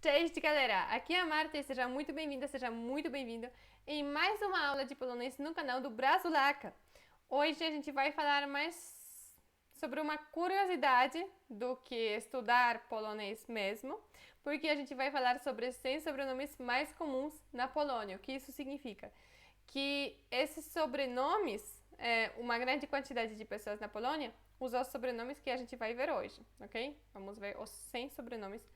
Cześć, galera! Aqui é a Marta e seja muito bem-vinda, seja muito bem-vindo em mais uma aula de polonês no canal do Brasulaca. Hoje a gente vai falar mais sobre uma curiosidade do que estudar polonês mesmo, porque a gente vai falar sobre os 100 sobrenomes mais comuns na Polônia. O que isso significa? Que esses sobrenomes, uma grande quantidade de pessoas na Polônia usa os sobrenomes que a gente vai ver hoje, ok? Vamos ver os 100 sobrenomes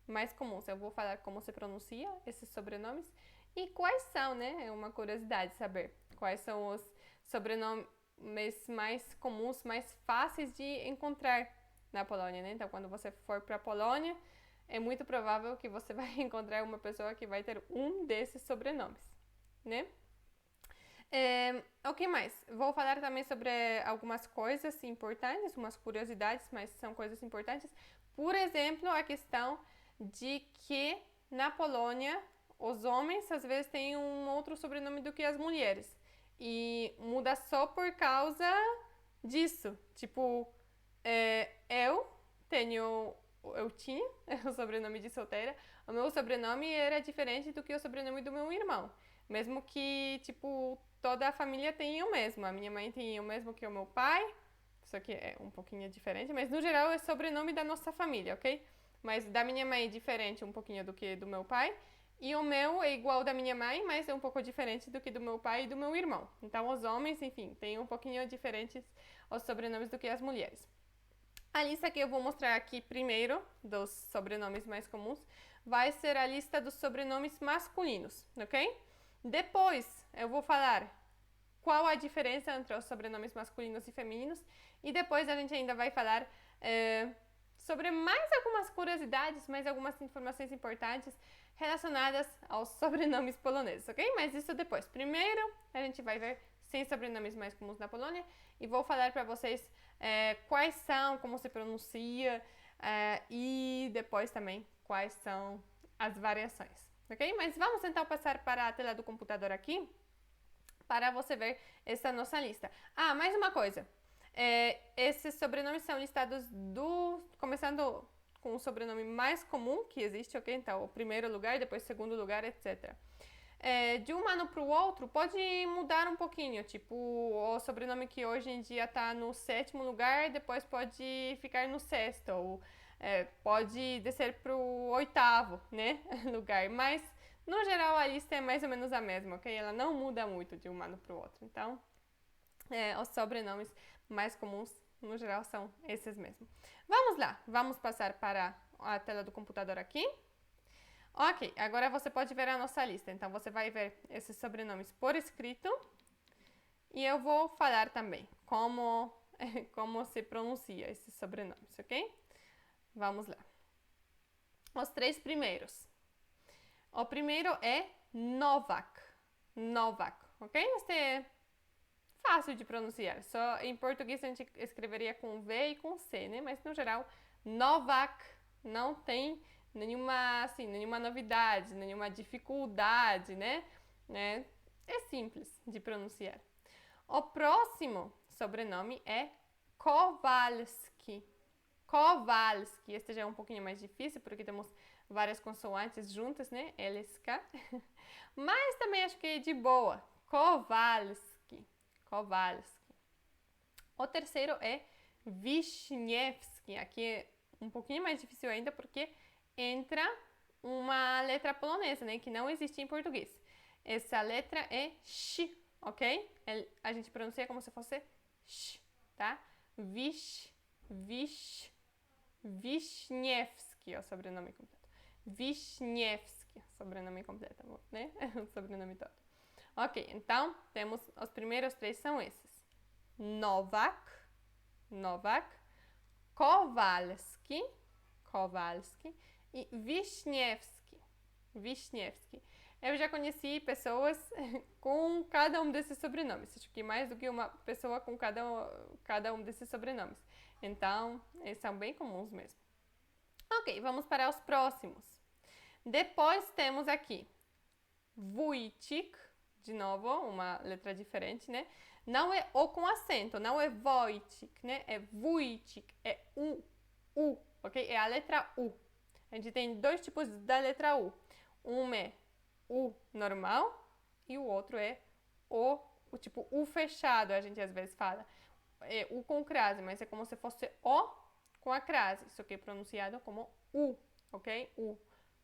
mais comuns. Eu vou falar como se pronuncia esses sobrenomes e quais são, né? É uma curiosidade saber quais são os sobrenomes mais comuns, mais fáceis de encontrar na Polônia, né? Então, quando você for para a Polônia, é muito provável que você vai encontrar uma pessoa que vai ter um desses sobrenomes, né? O que mais? Vou falar também sobre algumas coisas importantes, umas curiosidades, mas são coisas importantes. Por exemplo, a questão de que na Polônia os homens às vezes têm um outro sobrenome do que as mulheres. E muda só por causa disso. Tipo, eu tinha o sobrenome de solteira. O meu sobrenome era diferente do que o sobrenome do meu irmão. Mesmo que, tipo, toda a família tenha o mesmo. A minha mãe tem o mesmo que o meu pai. Só que é um pouquinho diferente, mas no geral é sobrenome da nossa família, ok? Mas da minha mãe é diferente um pouquinho do que do meu pai. E o meu é igual da minha mãe, mas é um pouco diferente do que do meu pai e do meu irmão. Então os homens, enfim, têm um pouquinho diferentes os sobrenomes do que as mulheres. A lista que eu vou mostrar aqui primeiro, dos sobrenomes mais comuns, vai ser a lista dos sobrenomes masculinos, ok? Depois eu vou falar qual a diferença entre os sobrenomes masculinos e femininos e depois a gente ainda vai falar sobre mais algumas curiosidades, mais algumas informações importantes relacionadas aos sobrenomes poloneses, ok? Mas isso depois. Primeiro, a gente vai ver 100 sobrenomes mais comuns na Polônia e vou falar para vocês quais são, como se pronuncia e depois também quais são as variações, ok? Mas vamos então passar para a tela do computador aqui para você ver essa nossa lista. Ah, mais uma coisa. Esses sobrenomes são listados começando com o sobrenome mais comum que existe, ok? Então, o primeiro lugar, depois o segundo lugar, etc. De um ano para o outro, pode mudar um pouquinho. Tipo, o sobrenome que hoje em dia está no 7º lugar, depois pode ficar no 6º. Ou pode descer para o 8º, né? lugar. Mas, no geral, a lista é mais ou menos a mesma, ok? Ela não muda muito de um ano para o outro. Então, os sobrenomes mais comuns, no geral, são esses mesmo. Vamos lá, vamos passar para a tela do computador aqui. Ok, agora você pode ver a nossa lista. Então, você vai ver esses sobrenomes por escrito. E eu vou falar também como se pronuncia esses sobrenomes, ok? Vamos lá. Os 3 primeiros. O primeiro é Novak. Novak, ok? Este é fácil de pronunciar. Só em português a gente escreveria com V e com C, né? Mas no geral, Novak não tem nenhuma novidade, nenhuma dificuldade, né? É simples de pronunciar. O próximo sobrenome é Kowalski. Kowalski. Este já é um pouquinho mais difícil porque temos várias consoantes juntas, né? LSK. Mas também acho que é de boa. Kowalski. Kowalski. O terceiro é Wisniewski. Aqui é um pouquinho mais difícil ainda porque entra uma letra polonesa, né? Que não existe em português. Essa letra é Sh, ok? A gente pronuncia como se fosse Sh, tá? Wisniewski é o sobrenome completo. Wisniewski, sobrenome completo, né? o sobrenome todo. Ok, então temos os primeiros 3 são esses. Novak, Kowalski e Wisniewski. Eu já conheci pessoas com cada um desses sobrenomes. Acho que mais do que uma pessoa com cada um desses sobrenomes. Então, eles são bem comuns mesmo. Ok, vamos para os próximos. Depois temos aqui Wójcik, de novo, uma letra diferente, né? Não é O com acento, não é Wojcik, né? É Wójcik, é U, ok? É a letra U. A gente tem dois tipos da letra U. Um é U normal e o outro é o tipo U fechado, a gente às vezes fala. É U com crase, mas é como se fosse O com a crase, só que é pronunciado como U, ok? U.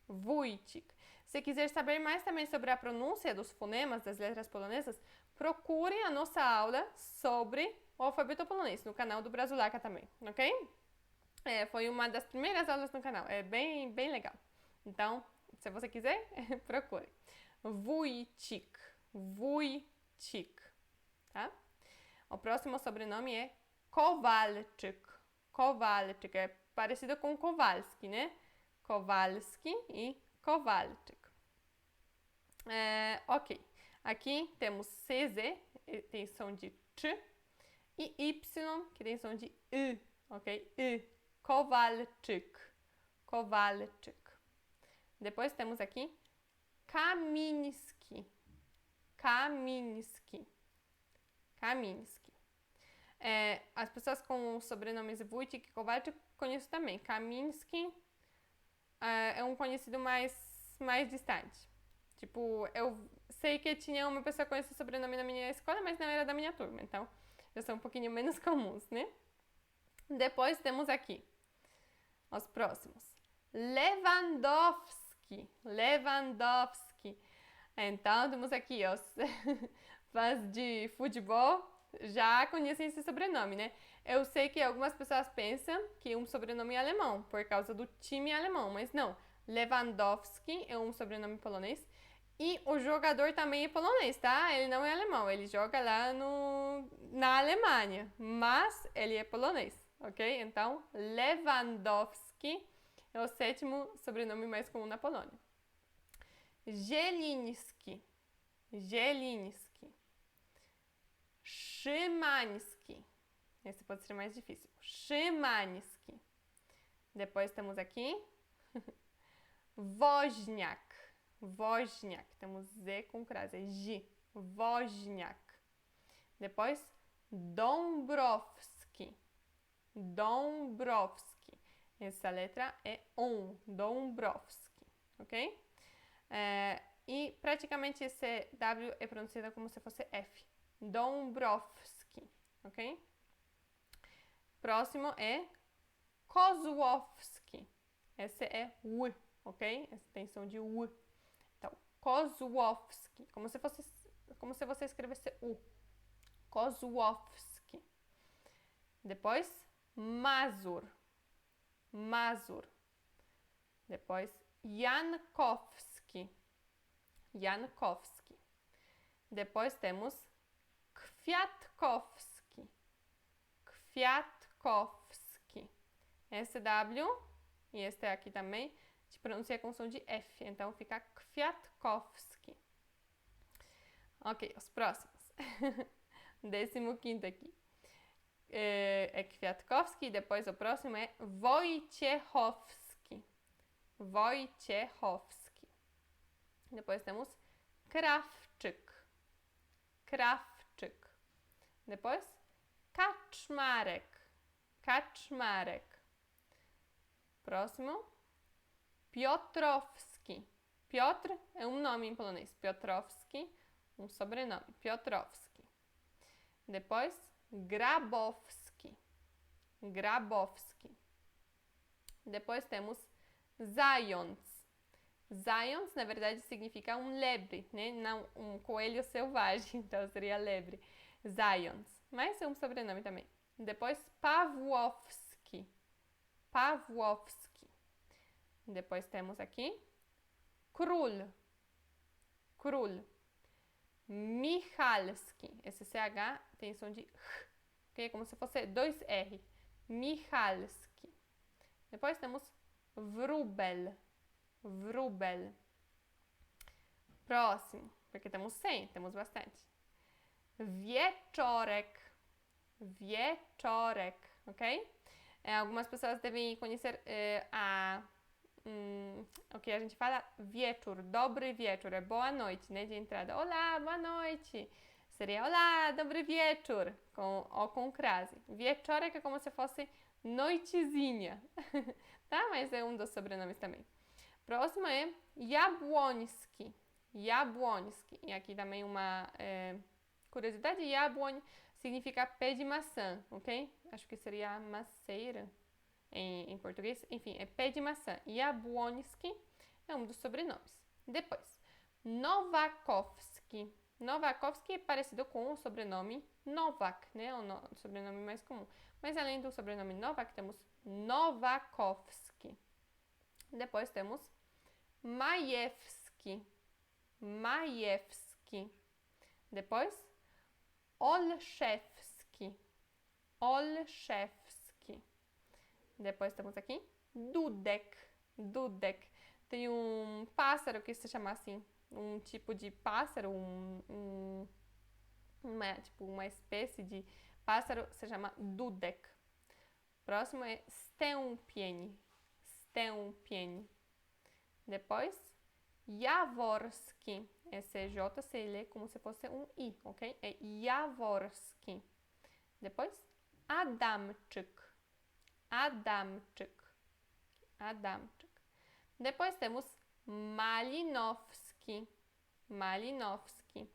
Wójcik. Se quiser saber mais também sobre a pronúncia dos fonemas das letras polonesas, procure a nossa aula sobre o alfabeto polonês no canal do Brasulaca também, ok? Foi uma das primeiras aulas no canal, é bem, bem legal. Então, se você quiser, procure. Wójcik, Wójcik, tá? O próximo sobrenome é Kowalczyk. Kowalczyk é parecido com Kowalski, né? Kowalski e Kowalczyk. Ok. Aqui temos CZ, que tem som de T, e Y, que tem som de I, ok? I. Kowalczyk. Kowalczyk. Depois temos aqui Kamiński. Kamiński. Kamiński. As pessoas com os sobrenomes Wójcik e Kowalczyk conheço também. Kamiński é um conhecido mais distante. Tipo, eu sei que tinha uma pessoa com esse sobrenome na minha escola, mas não era da minha turma. Então, já são um pouquinho menos comuns, né? Depois temos aqui os próximos. Lewandowski. Lewandowski. Então, temos aqui os fãs de futebol já conhecem esse sobrenome, né? Eu sei que algumas pessoas pensam que é um sobrenome alemão, por causa do time alemão, mas não. Lewandowski é um sobrenome polonês e o jogador também é polonês, tá? Ele não é alemão, ele joga lá na Alemanha, mas ele é polonês, ok? Então, Lewandowski é o sétimo sobrenome mais comum na Polônia. Zieliński. Zieliński. Szymański. Esse pode ser mais difícil. Szymański. Depois temos aqui Woźniak. Woźniak. Temos Z com crase. J. Woźniak. Depois Dąbrowski. Dąbrowski. Essa letra é Dąbrowski. Ok? E praticamente esse W é pronunciado como se fosse F. Dąbrowski, ok? Próximo é Kozłowski. Esse é U, ok? Essa tem som de U. Então, Kozłowski, como se você escrevesse U. Kozłowski. Depois, Mazur. Mazur. Depois, Jankowski. Jankowski. Depois temos Kwiatkowski. Kwiatkowski. Esse W e este aqui também se pronuncia com som de F, então fica Kwiatkowski. Ok, os próximos. 15º aqui. É Kwiatkowski, depois o próximo é Wojciechowski. Wojciechowski. Depois temos Krawczyk. Krawczyk. Depois Kaczmarek. Kaczmarek. Próximo Piotrowski. Piotr é um nome em polonês. Piotrowski, um sobrenome. Piotrowski. Depois Grabowski. Grabowski. Depois temos Zając. Zając, na verdade, significa um lebre, né? Não um coelho selvagem, então seria lebre. Zając. Mas é um sobrenome também. Depois Pawłowski. Pawłowski. Depois temos aqui Król. Król. Michalski. Esse CH tem som de R, okay? Como se fosse dois R. Michalski. Depois temos Wróbel. Wróbel. Próximo, porque temos 100, temos bastante. Wieczorek. Wieczorek, ok? Algumas pessoas devem conhecer o que a gente fala wieczór, dobry wieczór, é boa noite, né, de entrada. Olá, boa noite. Seria olá, dobry wieczór, com crase. Wieczorek é como se fosse noitezinha. tá? Mas é um dos sobrenomes também. Próximo é Jabłoński. Jabłoński. E aqui também uma curiosidade, Jabłoń significa pé de maçã, ok? Acho que seria maceira em português. Enfim, é pé de maçã. Jabłoński é um dos sobrenomes. Depois, Nowakowski. Nowakowski é parecido com o sobrenome Nowak, né? O sobrenome mais comum. Mas além do sobrenome Nowak, temos Nowakowski. Depois temos Majewski. Majewski. Depois, Olszewski. Olszewski. Depois temos aqui Dudek. Dudek. Tem um pássaro que se chama assim, um tipo de pássaro, uma espécie de pássaro se chama Dudek. Próximo é Stępień. Stępień. Depois, Jaworski. Esse J se lê como se fosse um I, ok? É Jaworski. Depois, Adamczyk. Adamczyk. Adamczyk. Depois temos Malinowski. Malinowski.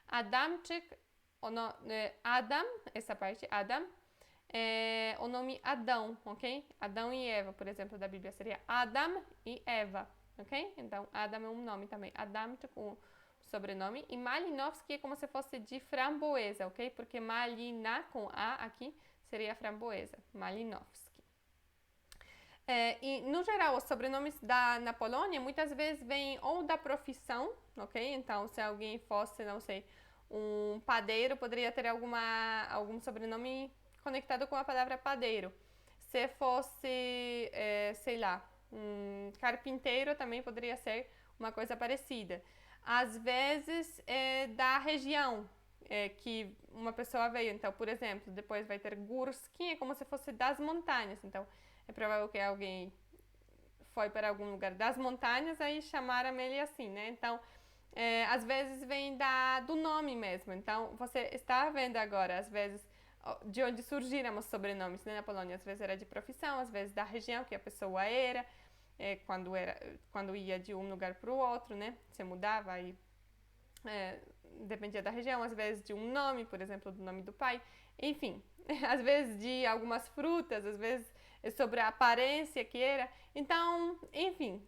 Adamczyk, Adam, essa parte, Adam, é o nome Adão, ok? Adão e Eva, por exemplo, da Bíblia seria Adam e Eva, ok? Então, Adam é um nome também. Adamczyk, o sobrenome. E Malinowski é como se fosse de framboesa, ok? Porque Malina, com A aqui, seria framboesa. Malinowski. E, no geral, os sobrenomes na Polônia muitas vezes vêm ou da profissão, ok? Então, se alguém fosse, não sei, um padeiro, poderia ter algum sobrenome conectado com a palavra padeiro. Se fosse, sei lá, um carpinteiro, também poderia ser uma coisa parecida. Às vezes, da região que uma pessoa veio. Então, por exemplo, depois vai ter Górski, é como se fosse das montanhas. Então, é provável que alguém foi para algum lugar das montanhas, aí chamaram ele assim, né? Então, às vezes vem do nome mesmo. Então, você está vendo agora, às vezes, de onde surgiram os sobrenomes, né, na Polônia. Às vezes era de profissão, às vezes da região que a pessoa era, quando ia de um lugar para o outro, né? Se mudava, aí dependia da região, às vezes de um nome, por exemplo, do nome do pai. Enfim, às vezes de algumas frutas, às vezes sobre a aparência que era. Então, enfim,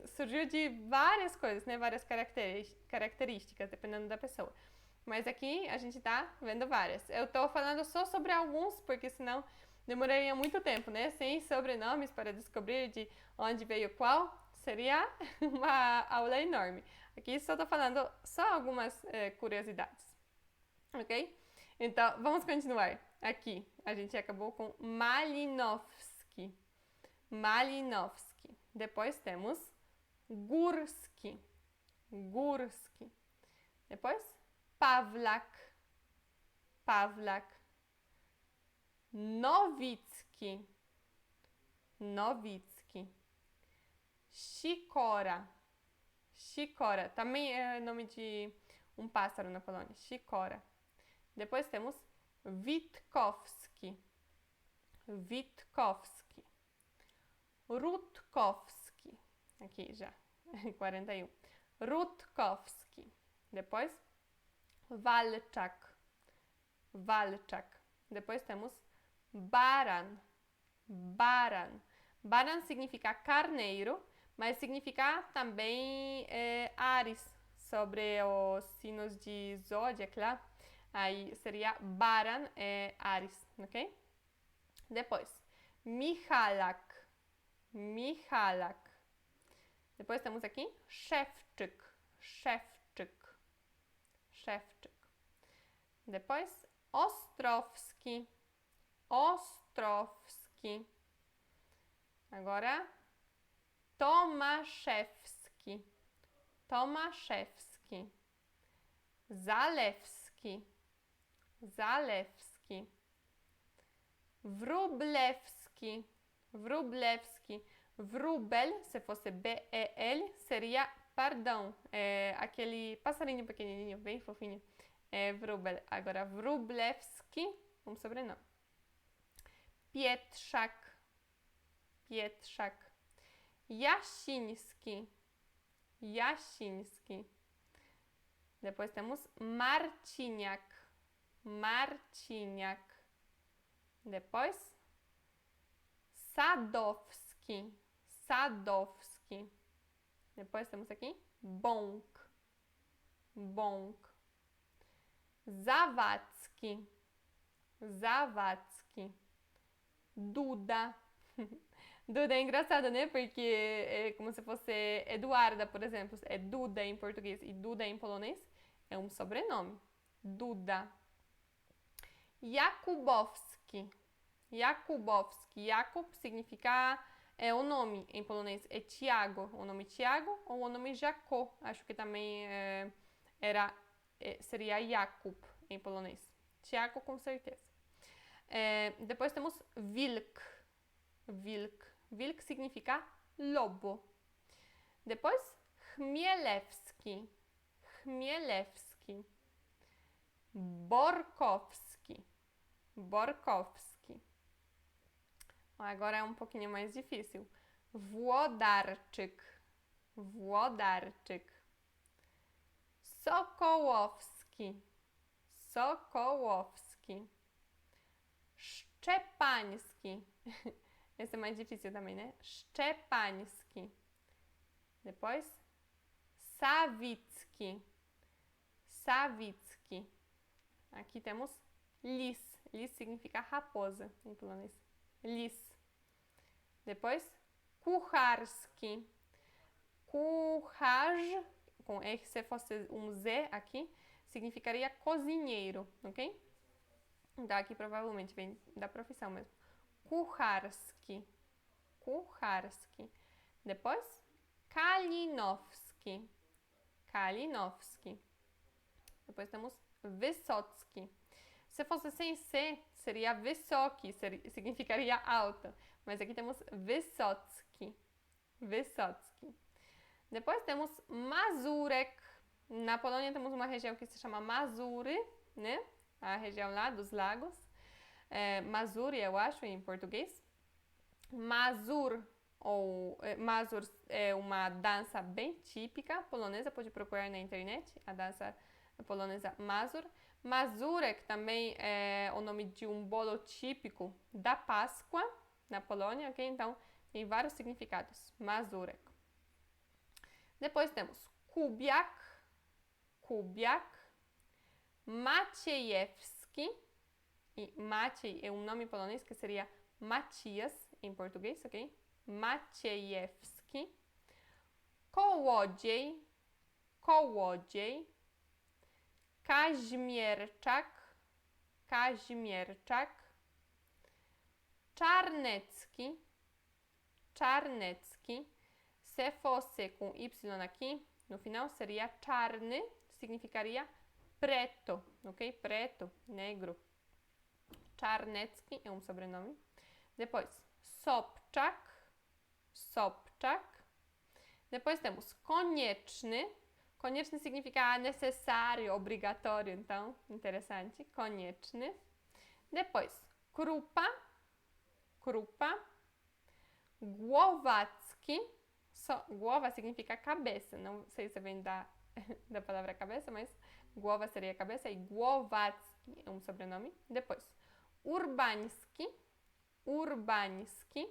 surgiu de várias coisas, né? Várias características, dependendo da pessoa. Mas aqui a gente tá vendo várias. Eu tô falando só sobre alguns, porque senão demoraria muito tempo, né? Sem sobrenomes para descobrir de onde veio qual, seria uma aula enorme. Aqui só tô falando só algumas curiosidades, ok? Então, vamos continuar. Aqui, a gente acabou com Malinowski. Malinowski. Depois temos Górski. Górski. Depois, Pawlak. Pawlak. Nowicki. Nowicki. Sikora. Sikora. Também é nome de um pássaro na Polônia. Sikora. Depois temos Witkowski. Witkowski. Rutkowski. Aqui já, 41. Rutkowski. Depois, Walczak. Walczak. Depois temos Baran. Baran. Baran significa carneiro, mas significa também Ares, sobre os signos de zodiaco lá. Aí seria Baran, Ares, ok? Depois, Michalak. Michalak. Depois temos aqui Szewczyk. Szewczyk. Szewczyk. Depois, Ostrowski. Ostrowski. Agora, Tomaszewski. Tomaszewski. Zalewski. Zalewski. Wróblewski. Wróblewski. Wróbel, se fosse B-E-L, seria pardão. Aquele passarinho pequenininho, bem fofinho. Wróbel. Agora, Wróblewski, um sobrenome. Pietrzak. Pietrzak. Jasiński. Jasiński. Depois temos Marciniak. Marciniak. Depois Sadowski. Sadowski. Depois temos aqui Bąk. Bąk. Zawadzki. Zawadzki. Duda. Duda é engraçado, né? Porque é como se fosse Eduarda, por exemplo. É Duda em português e Duda em polonês é um sobrenome. Duda. Jakubowski. Jakubowski. Jakub significa o nome em polonês. É Tiago. O nome Tiago ou o nome Jacó. Acho que também seria Jakub em polonês. Tiago, com certeza. Depois temos Wilk. Wilk. Wilk significa lobo. Depois, Chmielewski. Chmielewski. Borkowski. Borkowski. Agora é um pouquinho mais difícil. Włodarczyk. Włodarczyk. Sokołowski. Sokołowski. Szczepański. Esse é mais difícil também, né? Szczepański. Depois, Sawicki. Sawicki. Aqui temos lis. Lis significa raposa em polonês. Lis. Depois, Kucharski. Kucharz, com R, se fosse um Z aqui, significaria cozinheiro, ok? Então aqui provavelmente vem da profissão mesmo. Kucharski. Kucharski. Depois, Kalinowski. Kalinowski. Depois temos Wysocki. Se fosse sem C, seria Wysoki, significaria alto. Mas aqui temos Wysocki. Wysocki. Depois temos Mazurek. Na Polônia temos uma região que se chama Mazury, né? A região lá dos lagos. Mazury, eu acho, em português. Mazur é uma dança bem típica polonesa, pode procurar na internet, a dança polonesa Mazur. Mazurek também é o nome de um bolo típico da Páscoa na Polônia, ok? Então, tem vários significados. Mazurek. Depois temos Kubiak, Kubiak, Maciejewski, e Maciej é um nome polonês que seria Matias em português, ok? Maciejewski, Kołodziej, Kołodziej, Kaźmierczak, Kaźmierczak, Czarnecki, Czarnecki. Se fosse com Y aqui, no final seria czarny, significaria preto, ok? Preto, negro. Czarnecki é um sobrenome. Depois, Sobczak, Sobczak. Depois temos konieczny. Konieczny significa necessário, obrigatório, então, interessante. Konieczny. Depois, Krupa, Krupa. Głowacki. Głowa significa cabeça. Não sei se vem da palavra cabeça, mas głowa seria cabeça e Głowacki é um sobrenome. Depois, Urbański, Urbański.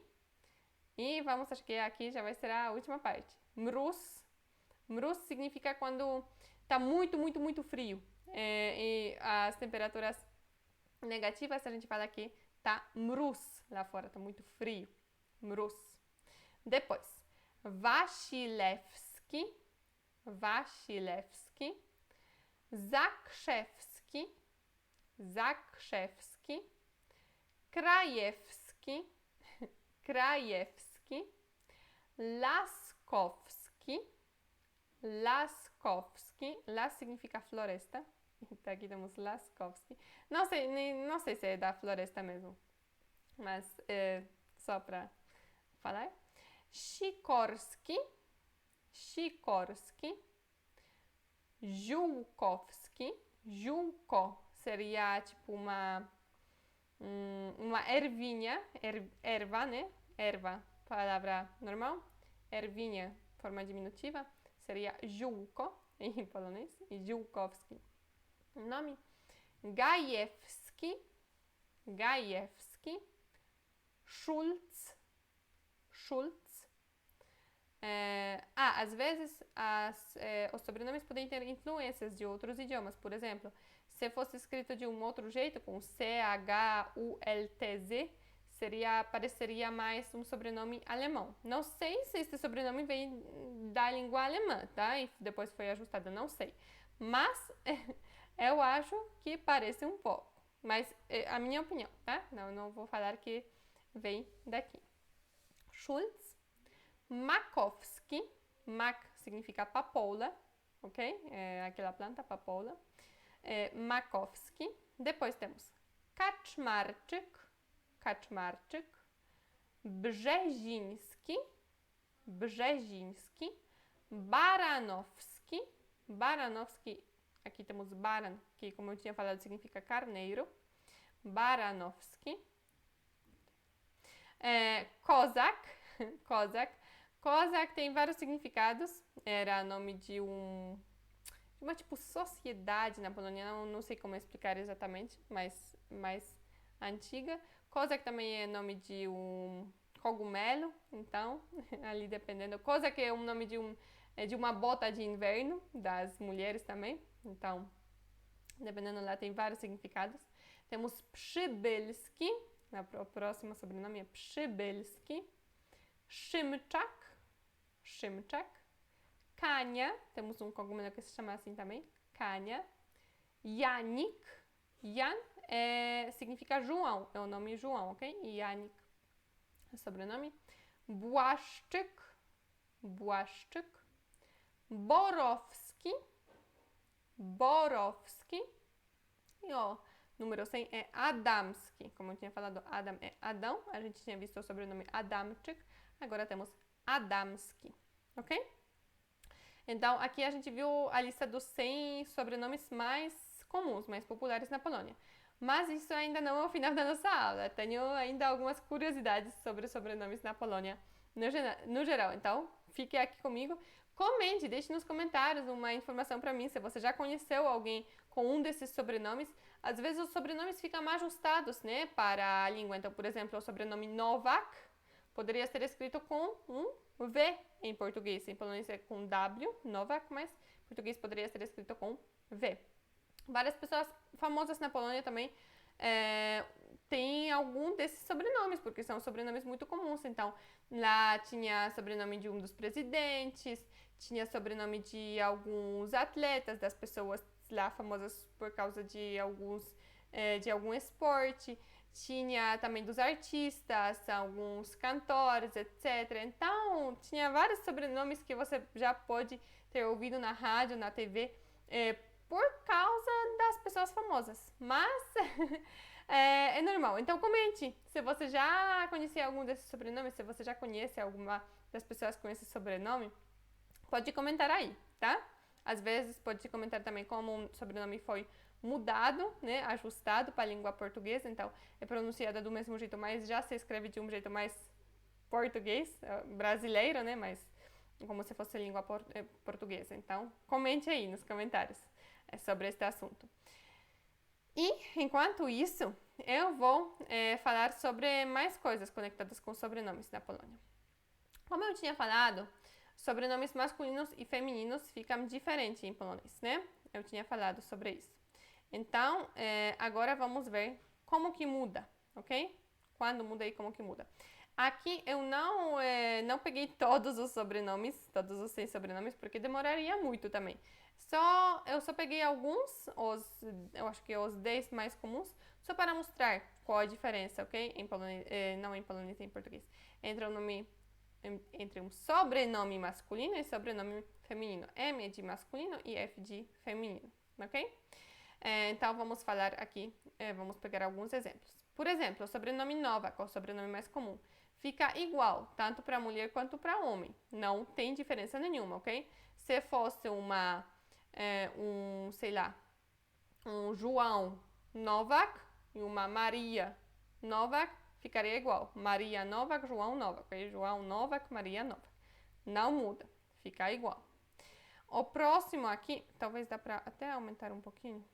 E vamos, acho que aqui já vai ser a última parte. Mróz. Mróz significa quando está muito, muito, muito frio. E as temperaturas negativas, a gente fala que tá mróz lá fora, tá muito frio. Mróz. Depois, Wasilewski, Wasilewski, Zakrzewski, Zakrzewski, Krajewski, Krajewski, Laskowski, Laskowski. Las significa floresta. Então aqui temos Laskowski. Não sei se é da floresta mesmo, mas só para falar. Sikorski, Sikorski, Żółkowski. Żółko seria tipo uma ervinha, erva, né? Erva palavra normal. Ervinha, forma diminutiva, seria Julko, em polonês, e Julkowski. Nome. Gajewski, Schulz, às vezes os sobrenomes podem ter influências de outros idiomas. Por exemplo, se fosse escrito de um outro jeito, com Chultz, pareceria mais um sobrenome alemão. Não sei se esse sobrenome vem da língua alemã, tá? E depois foi ajustado, não sei. Mas eu acho que parece um pouco. Mas é a minha opinião, tá? Não vou falar que vem daqui. Schulz, Makowski, Mak significa papoula, ok? É aquela planta, papoula. Makowski. Depois temos Kaczmarczyk, Brzeziński, Baranowski, aqui temos Baran, que como eu tinha falado significa carneiro, Baranowski, Kozak tem vários significados, era nome de uma tipo sociedade na Polônia, não sei como explicar exatamente, mas mais antiga. Kozak também é nome de um cogumelo, então, ali dependendo. Kozak é um nome de uma bota de inverno das mulheres também, então, dependendo lá tem vários significados. Temos Przybylski, o próximo sobrenome é Przybylski, Szymczak, Kania, temos um cogumelo que se chama assim também, Kania, Janik, Jan significa João, é o nome João, ok? Janik é o sobrenome. Błaszczyk, Borowski, e número 100 é Adamski, como eu tinha falado, Adam é Adão, a gente tinha visto o sobrenome Adamczyk, agora temos Adamski, ok? Então, aqui a gente viu a lista dos 100 sobrenomes mais comuns, mais populares na Polônia. Mas isso ainda não é o final da nossa aula. Tenho ainda algumas curiosidades sobre sobrenomes na Polônia no geral. Então, fique aqui comigo. Comente, deixe nos comentários uma informação para mim, se você já conheceu alguém com um desses sobrenomes. Às vezes os sobrenomes ficam ajustados, né, para a língua. Então, por exemplo, o sobrenome Nowak poderia ser escrito com um V em português. Em polonês é com W, Nowak, mas em português poderia ser escrito com V. Várias pessoas famosas na Polônia também têm algum desses sobrenomes, porque são sobrenomes muito comuns. Então, lá tinha sobrenome de um dos presidentes, tinha sobrenome de alguns atletas, das pessoas lá famosas por causa de algum esporte. Tinha também dos artistas, alguns cantores, etc. Então, tinha vários sobrenomes que você já pode ter ouvido na rádio, na TV, por causa das pessoas famosas. Mas é normal. Então, comente se você já conhecia algum desses sobrenomes, se você já conhece alguma das pessoas com esse sobrenome. Pode comentar aí, tá? Às vezes, pode comentar também como um sobrenome foi mudado, né, ajustado para a língua portuguesa, então é pronunciada do mesmo jeito, mas já se escreve de um jeito mais português, brasileiro, né, mas como se fosse língua portuguesa. Então, comente aí nos comentários sobre este assunto. E, enquanto isso, eu vou falar sobre mais coisas conectadas com sobrenomes na Polônia. Como eu tinha falado, sobrenomes masculinos e femininos ficam diferentes em polonês, né? Eu tinha falado sobre isso. Então, agora vamos ver como que muda, ok? Quando muda e como que muda. Aqui eu não peguei todos os sobrenomes, todos os 100 sobrenomes, porque demoraria muito também. Eu só peguei alguns, eu acho que os 10 mais comuns, só para mostrar qual a diferença, ok? Em polonês, não em polonês, em português. Entre um sobrenome masculino e sobrenome feminino. M é de masculino e F de feminino, ok? Então, vamos falar aqui, vamos pegar alguns exemplos. Por exemplo, o sobrenome Nowak, o sobrenome mais comum, fica igual, tanto para mulher quanto para homem. Não tem diferença nenhuma, ok? Se fosse um João Nowak e uma Maria Nowak, ficaria igual. Maria Novak, João Novak. Okay? João Novak, Maria Novak. Não muda, fica igual. O próximo aqui, talvez dá para até aumentar um pouquinho.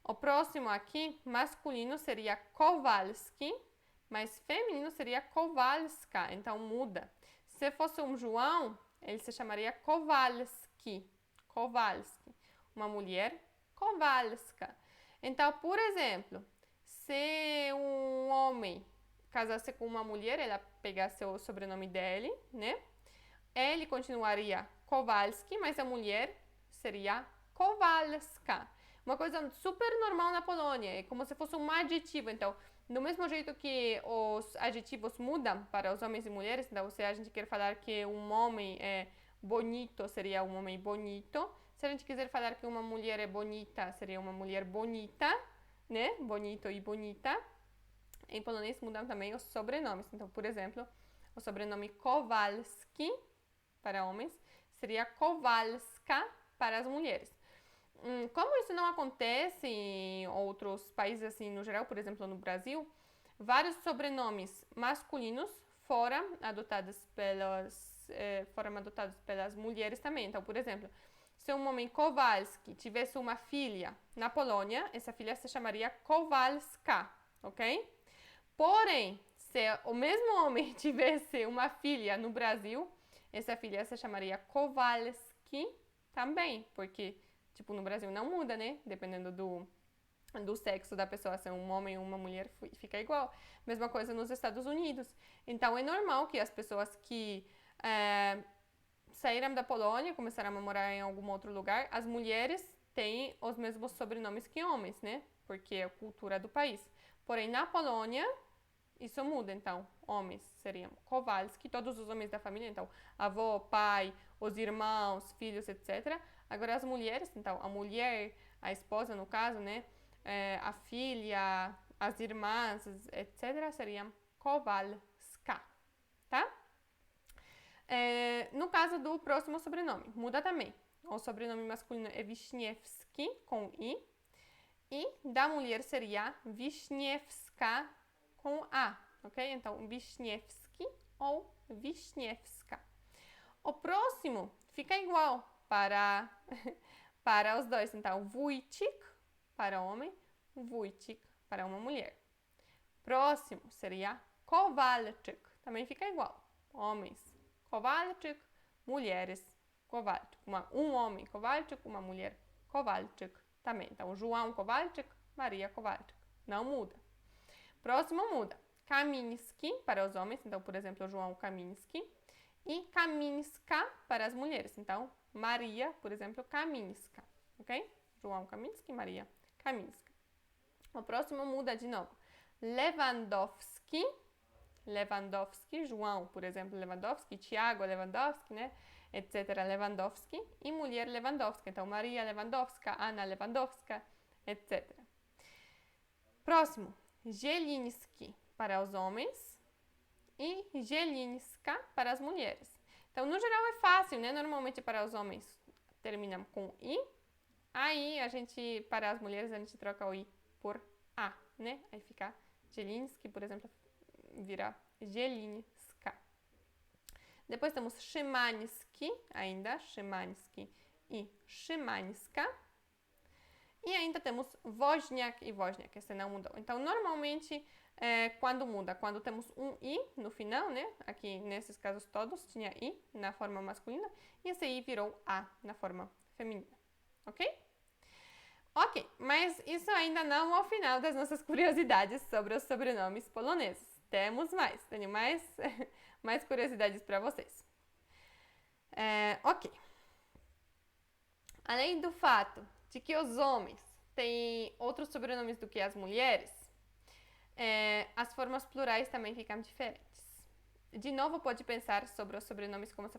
O próximo aqui, masculino seria Kowalski, mas feminino seria Kowalska, então muda. Se fosse um João, ele se chamaria Kowalski. Kowalski. Uma mulher, Kowalska. Então, por exemplo, se um homem casasse com uma mulher, ela pegasse o sobrenome dele, né? Ele continuaria Kowalski, mas a mulher seria Kowalska. Uma coisa super normal na Polônia, é como se fosse um adjetivo. Então, do mesmo jeito que os adjetivos mudam para os homens e mulheres, então se a gente quer falar que um homem é bonito, seria um homem bonito. Se a gente quiser falar que uma mulher é bonita, seria uma mulher bonita, né? Bonito e bonita. Em polonês mudam também os sobrenomes. Então, por exemplo, o sobrenome Kowalski para homens seria Kowalska para as mulheres. Como isso não acontece em outros países assim no geral, por exemplo no Brasil, vários sobrenomes masculinos foram adotados pelas mulheres também. Então, por exemplo, se um homem Kowalski tivesse uma filha na Polônia, essa filha se chamaria Kowalska, ok? Porém, se o mesmo homem tivesse uma filha no Brasil, essa filha se chamaria Kowalski também, porque, tipo, no Brasil não muda, né? Dependendo do sexo da pessoa, se é um homem ou uma mulher, fica igual. Mesma coisa nos Estados Unidos. Então, é normal que as pessoas que saíram da Polônia, começaram a morar em algum outro lugar, as mulheres têm os mesmos sobrenomes que homens, né? Porque é a cultura do país. Porém, na Polônia, isso muda, então, homens seriam Kowalski, todos os homens da família, então, avô, pai, os irmãos, filhos, etc. Agora, as mulheres, então, a mulher, a esposa, no caso, né, a filha, as irmãs, etc., seriam Kowalska, tá? No caso do próximo sobrenome, muda também. O sobrenome masculino é Wiśniewski, com I, e da mulher seria Wiśniewska, com A, ok? Então, Wiśniewski ou Wiśniewska. O próximo fica igual para os dois. Então, Wójcik para homem, Wójcik para uma mulher. Próximo seria Kowalczyk. Também fica igual. Homens, Kowalczyk, mulheres, Kowalczyk. Um homem Kowalczyk, uma mulher Kowalczyk também. Então, João Kowalczyk, Maria Kowalczyk. Não muda. Próximo muda. Kamiński para os homens, então, por exemplo, João Kamiński. E Kamińska para as mulheres. Então, Maria, por exemplo, Kamińska. Ok? João Kamiński, Maria Kamińska. O próximo muda de novo. Lewandowski. Lewandowski, João, por exemplo, Lewandowski. Tiago Lewandowski, né? Etc. Lewandowski. E mulher Lewandowska. Então, Maria Lewandowska, Anna Lewandowska, etc. Próximo. Zieliński para os homens e Zielińska para as mulheres. Então, no geral é fácil, né? Normalmente para os homens terminam com I. Aí, para as mulheres, a gente troca o I por A, né? Aí fica Zieliński, por exemplo, vira Zielińska. Depois temos Szymański, ainda, Szymański e Szymańska. E ainda temos Woźniak e Woźniak, esse não mudou. Então, normalmente, quando muda? Quando temos um I no final, né? Aqui, nesses casos todos, tinha I na forma masculina. E esse I virou A na forma feminina. Ok? Ok, mas isso ainda não é o final das nossas curiosidades sobre os sobrenomes poloneses. Temos mais, tenho mais curiosidades para vocês. Ok. Além do fato de que os homens têm outros sobrenomes do que as mulheres, as formas plurais também ficam diferentes. De novo, pode pensar sobre os sobrenomes como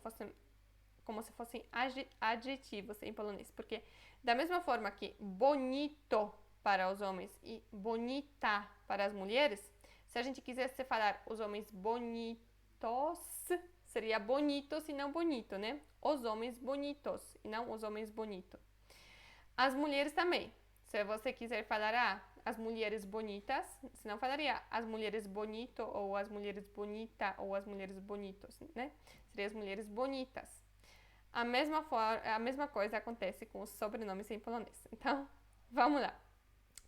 se fossem adjetivos em polonês, porque da mesma forma que bonito para os homens e bonita para as mulheres, se a gente quisesse falar os homens bonitos, seria bonitos e não bonito, né? Os homens bonitos e não os homens bonito. As mulheres também. Se você quiser falar, as mulheres bonitas, senão falaria as mulheres bonito, ou as mulheres bonita, ou as mulheres bonitos, né? Seria as mulheres bonitas. A mesma coisa acontece com os sobrenomes em polonês. Então, vamos lá.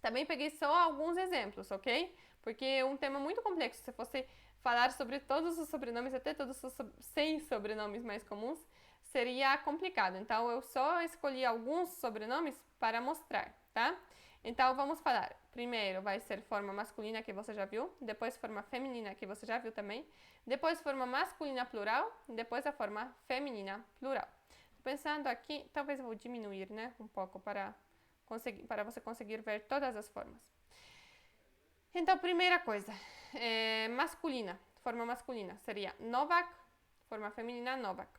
Também peguei só alguns exemplos, ok? Porque é um tema muito complexo. Se fosse falar sobre todos os sobrenomes, até todos os 100 sobrenomes mais comuns, seria complicado. Então, eu só escolhi alguns sobrenomes para mostrar, tá? Então, vamos falar. Primeiro vai ser forma masculina, que você já viu. Depois, forma feminina, que você já viu também. Depois, forma masculina plural. Depois, a forma feminina plural. Pensando aqui, talvez eu vou diminuir, né? Um pouco para você conseguir ver todas as formas. Então, primeira coisa. Masculina. Forma masculina seria Novak. Forma feminina, Novak.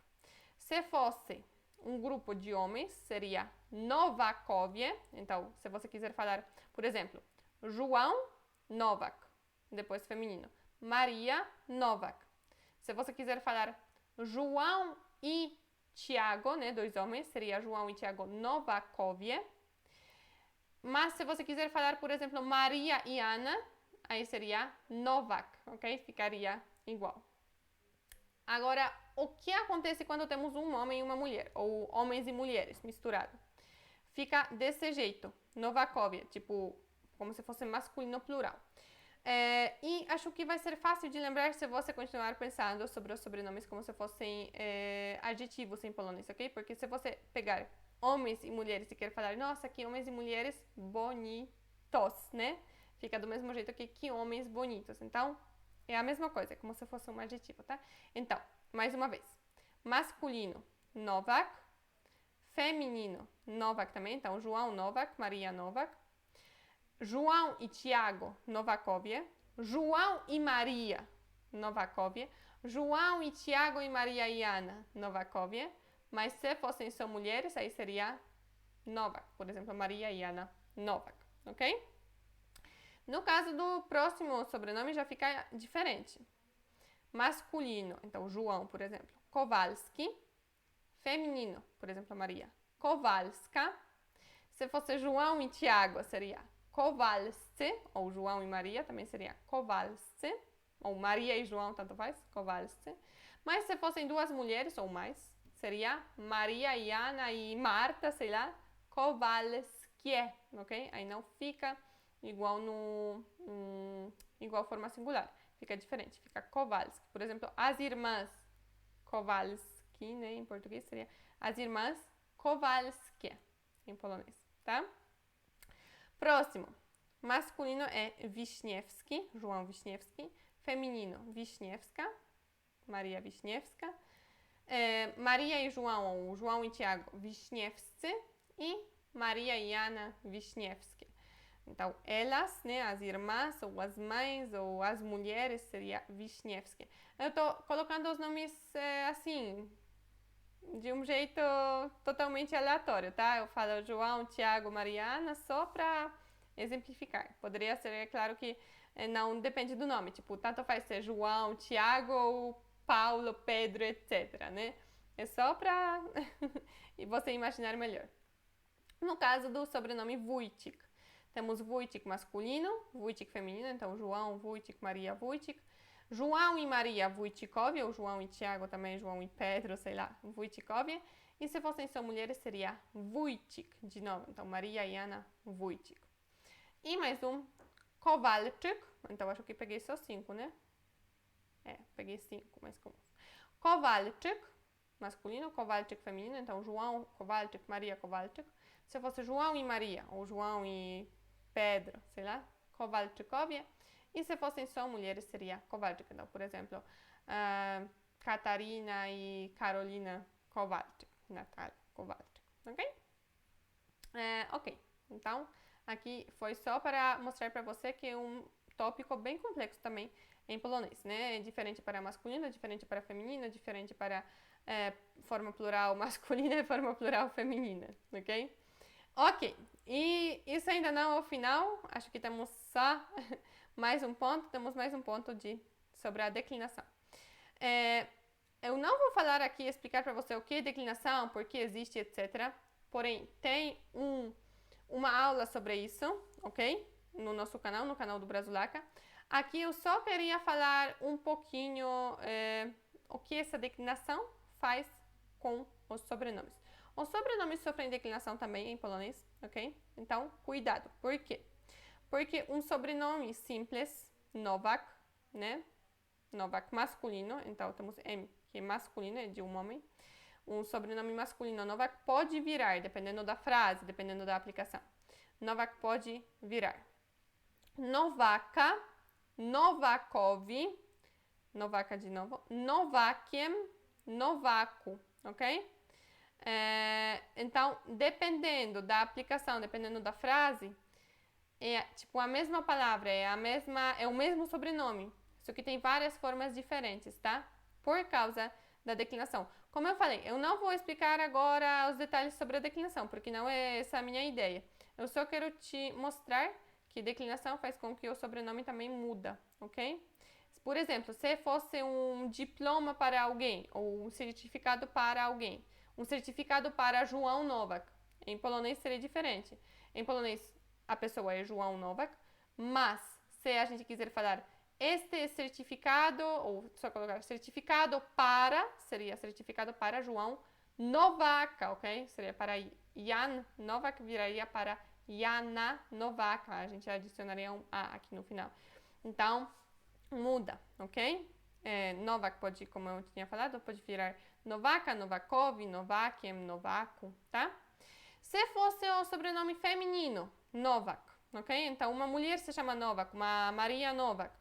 Se fosse um grupo de homens, seria Novakovie. Então, se você quiser falar, por exemplo, João Novak, depois feminino, Maria Novak. Se você quiser falar João e Tiago, né, dois homens, seria João e Tiago Novakovie. Mas se você quiser falar, por exemplo, Maria e Ana, aí seria Novak, ok? Ficaria igual. Agora, o que acontece quando temos um homem e uma mulher, ou homens e mulheres misturado? Fica desse jeito, Novakovia, tipo, como se fosse masculino plural. E acho que vai ser fácil de lembrar se você continuar pensando sobre os sobrenomes como se fossem adjetivos em polonês, ok? Porque se você pegar homens e mulheres e quer falar, nossa, que homens e mulheres bonitos, né? Fica do mesmo jeito que homens bonitos. Então, é a mesma coisa, como se fosse um adjetivo, tá? Então, mais uma vez. Masculino, Novak. Feminino, Novak também. Então, João Novak, Maria Novak. João e Tiago, Novakovie. João e Maria, Novakovie. João e Tiago e Maria e Ana, Novakovie. Mas se fossem só mulheres, aí seria Novak. Por exemplo, Maria e Ana Novak, ok? No caso do próximo sobrenome já fica diferente. Masculino, então João, por exemplo, Kowalski. Feminino, por exemplo, Maria, Kowalska. Se fosse João e Tiago, seria Kowalscy, ou João e Maria, também seria Kowalscy, ou Maria e João, tanto faz, Kowalscy. Mas se fossem duas mulheres ou mais, seria Maria e Ana e Marta, sei lá, Kowalskie, ok? Aí não fica igual igual forma singular, fica diferente, fica Kowalski. Por exemplo, as irmãs Kowalski, né, em português seria as irmãs Kowalskie, em polonês, tá? Próximo, masculino é Wiśniewski, João Wiśniewski. Feminino, Wiśniewska, Maria Wiśniewska. Maria e João, ou João e Tiago, Wiśniewscy. E Maria e Ana Wiśniewskie. Então, elas, né, as irmãs, ou as mães, ou as mulheres, seria Wiśniewskie. Eu estou colocando os nomes assim, de um jeito totalmente aleatório, tá? Eu falo João, Tiago, Mariana, só para exemplificar. Poderia ser, é claro que não depende do nome, tipo, tanto faz ser João, Tiago, ou Paulo, Pedro, etc, né? É só para você imaginar melhor. No caso do sobrenome Wójcik, temos Wójcik masculino, Wójcik feminino, então João, Wójcik, Maria, Wójcik. João e Maria Wójcikowie, ou João e Tiago também, João e Pedro, sei lá, Wójcikowie. E se fossem só mulheres, seria Wójcik, de novo. Então, Maria e Ana Wójcik. E mais um, Kowalczyk. Então, acho que peguei só 5, né? Peguei 5 mais comuns. Kowalczyk, masculino, Kowalczyk feminino. Então, João Kowalczyk, Maria Kowalczyk. Se fosse João e Maria, ou João e Pedro, sei lá, Kowalczykowie. E se fossem só mulheres, seria Kowalczyk. Então, por exemplo, Catarina e Carolina Kowalczyk. Natália Kowalczyk. Ok? Ok. Então, aqui foi só para mostrar para você que é um tópico bem complexo também em polonês, né? É diferente para masculino, é diferente para feminino, é diferente para forma plural masculina e forma plural feminina. Ok? Ok. E isso ainda não é o final. Acho que temos só mais um ponto, temos mais um ponto sobre a declinação. Eu não vou falar aqui, explicar para você o que é declinação, por que existe, etc. Porém, tem uma aula sobre isso, ok? no nosso canal, no canal do Brasulaca. Aqui eu só queria falar um pouquinho o que essa declinação faz com os sobrenomes. Os sobrenomes sofrem declinação também em polonês, ok? Então, cuidado. Por quê? Porque um sobrenome simples, Nowak, né? Nowak masculino, então temos M, que é masculino, é de um homem. Um sobrenome masculino, Nowak, pode virar, dependendo da frase, dependendo da aplicação. Nowak pode virar Nowaka, Nowakov, Nowaka de novo, Nowakiem, Nowaku, ok? Então, dependendo da aplicação, dependendo da frase, é tipo a mesma palavra, é o mesmo sobrenome, só que tem várias formas diferentes, tá? Por causa da declinação. Como eu falei, eu não vou explicar agora os detalhes sobre a declinação, porque não é essa a minha ideia. Eu só quero te mostrar que declinação faz com que o sobrenome também muda, ok? Por exemplo, se fosse um diploma para alguém, ou um certificado para alguém, um certificado para João Nowak, em polonês seria diferente. Em polonês, a pessoa é João Nowak, mas se a gente quiser falar este certificado, ou só colocar certificado para, seria certificado para João Nowak, ok? Seria para Jan Nowak, viraria para Jana Nowak, a gente adicionaria um A aqui no final. Então, muda, ok? Nowak pode, como eu tinha falado, pode virar Nowaka, Nowakov, Nowakiem, Nowaku, tá? Se fosse o sobrenome feminino, Nowak, ok? Então, uma mulher se chama Nowak, uma Maria Nowak.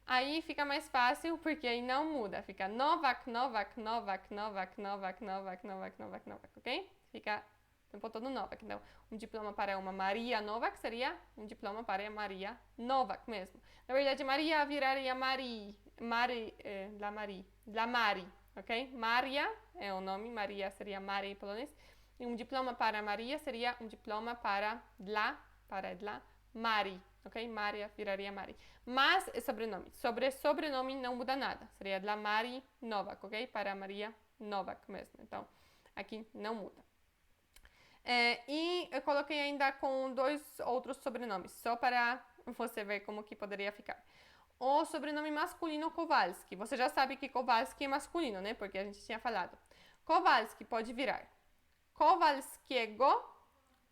Aí fica mais fácil, porque aí não muda. Fica Nowak, Nowak, Nowak, Nowak, Nowak, Nowak, Nowak, Nowak, Nowak, ok? Fica o tempo todo Nowak. Então, um diploma para uma Maria Nowak seria um diploma para Maria Nowak mesmo. Na verdade, Maria viraria La Mari, ok? Maria é o nome, Maria seria Mari em polonês. E um diploma para Maria seria um diploma para Dla Mari, ok? Maria viraria Mari. Mas é sobrenome. Sobre sobrenome não muda nada. Seria Dla Mari Nowak, ok? Para Maria Nowak mesmo. Então, aqui não muda. E eu coloquei ainda com 2 outros sobrenomes, só para você ver como que poderia ficar. O sobrenome masculino Kowalski. Você já sabe que Kowalski é masculino, né? Porque a gente tinha falado. Kowalski pode virar Kowalskiego,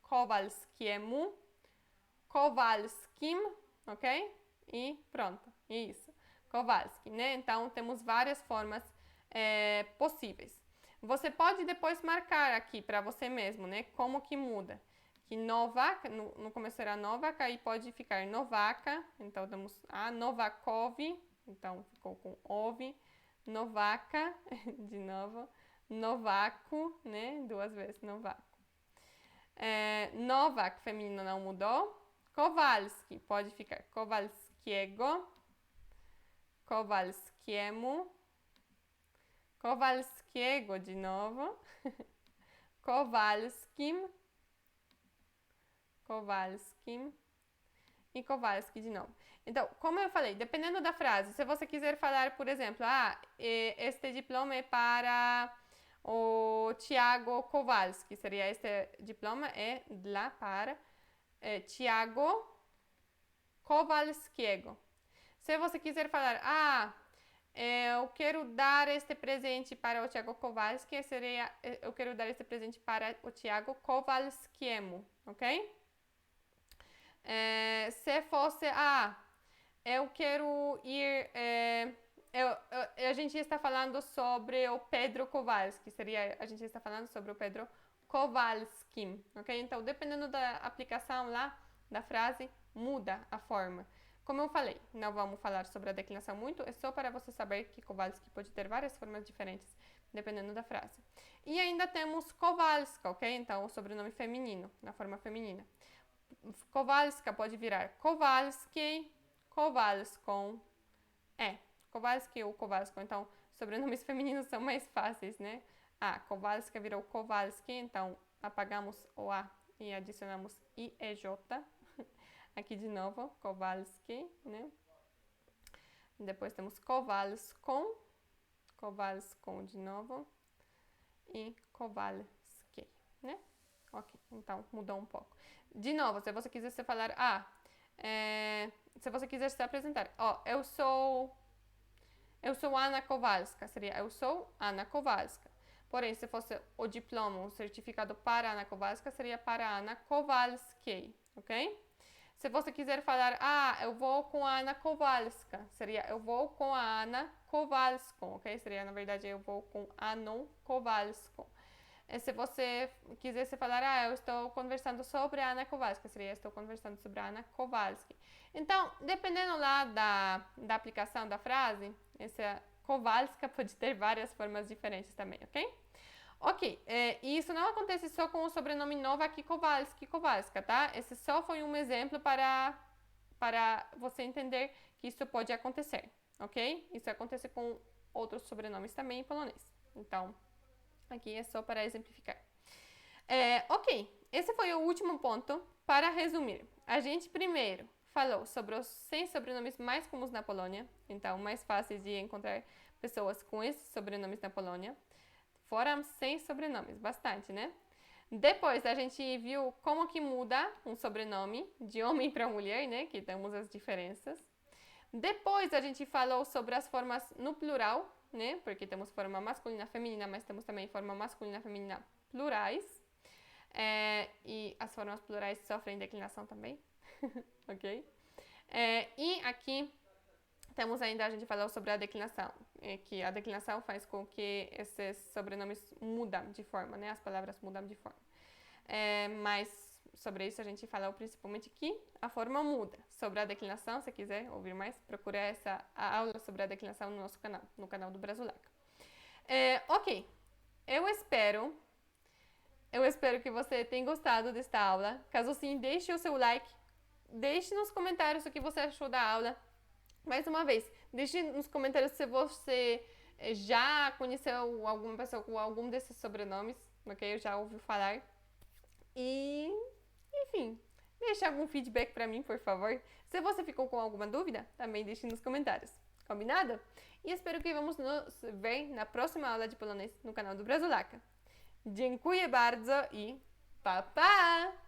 Kowalskiemu, Kowalskim, ok? E pronto, isso. Kowalski, né? Então, temos várias formas possíveis. Você pode depois marcar aqui para você mesmo, né? Como que muda. Que Nowak, no começo era Nowak, aí pode ficar Nowaka, então damos a Nowakov, então ficou com Ov, Nowaka, de novo, Nowaku, né? 2 vezes Nowaku. Nowak, feminino, não mudou. Kowalski, pode ficar Kowalskiego, Kowalskiemu, Kowalskiego de novo, Kowalskim, Kowalskim e Kowalski de novo. Então, como eu falei, dependendo da frase, se você quiser falar, por exemplo, este diploma é para o Tiago Kowalski, seria este diploma é lá para Tiago Kowalskiego. Se você quiser falar, eu quero dar este presente para o Tiago Kowalski, seria eu quero dar este presente para o Tiago Kowalskiemu, ok? Se fosse, eu quero ir, a gente está falando sobre o Pedro Kowalski, a gente está falando sobre o Pedro Kowalskim, ok? Então, dependendo da aplicação lá, da frase, muda a forma. Como eu falei, não vamos falar sobre a declinação muito, é só para você saber que Kowalski pode ter várias formas diferentes, dependendo da frase. E ainda temos Kowalska, ok? Então, o sobrenome feminino, na forma feminina. Kowalska pode virar Kowalski, Kowalską, Kowalski ou Kowalską. Então, sobrenomes femininos são mais fáceis, né? Kowalska virou Kowalski, então apagamos o A e adicionamos IEJ. Aqui de novo, Kowalski, né? Depois temos Kowalską, Kowalską de novo e Kowalski, né? Ok, então mudou um pouco. De novo, se você quiser falar, Se você quiser se apresentar, eu sou Anna Kowalska, seria eu sou Anna Kowalska. Porém, se fosse o diploma, o certificado para Anna Kowalska, seria para Anna Kowalskiej, ok? Se você quiser falar, eu vou com a Anna Kowalska, seria eu vou com a Anna Kowalską, ok? Seria, na verdade, eu vou com Anną Kowalską. Se você quisesse falar, eu estou conversando sobre a Anna Kowalska, seria estou conversando sobre a Anna Kowalskiej. Então, dependendo lá da aplicação da frase, essa Kowalska pode ter várias formas diferentes também, ok? Ok, e isso não acontece só com o sobrenome Nowak Kowalska, tá? Esse só foi um exemplo para você entender que isso pode acontecer, ok? Isso acontece com outros sobrenomes também em polonês. Então, aqui é só para exemplificar. Ok, esse foi o último ponto. Para resumir, a gente primeiro falou sobre os 100 sobrenomes mais comuns na Polônia, então mais fáceis de encontrar pessoas com esses sobrenomes na Polônia. Foram 100 sobrenomes, bastante, né? Depois a gente viu como que muda um sobrenome de homem para mulher, né? Que temos as diferenças. Depois a gente falou sobre as formas no plural, né? Porque temos forma masculina e feminina, mas temos também forma masculina e feminina plurais. E as formas plurais sofrem declinação também, ok? E aqui temos ainda, a gente falou sobre a declinação, que a declinação faz com que esses sobrenomes mudam de forma, né? As palavras mudam de forma. Mas sobre isso a gente falou principalmente que a forma muda. Sobre a declinação, se quiser ouvir mais, procure a aula sobre a declinação no nosso canal, no canal do Brasulaca. Ok, eu espero que você tenha gostado desta aula. Caso sim, deixe o seu like, deixe nos comentários o que você achou da aula. Mais uma vez, deixe nos comentários se você já conheceu alguma pessoa com algum desses sobrenomes, ok? Eu já ouvi falar. E, enfim, deixe algum feedback para mim, por favor. Se você ficou com alguma dúvida, também deixe nos comentários. Combinado? E espero que vamos nos ver na próxima aula de polonês no canal do Brasulaca. Dziękuję bardzo i pa pa!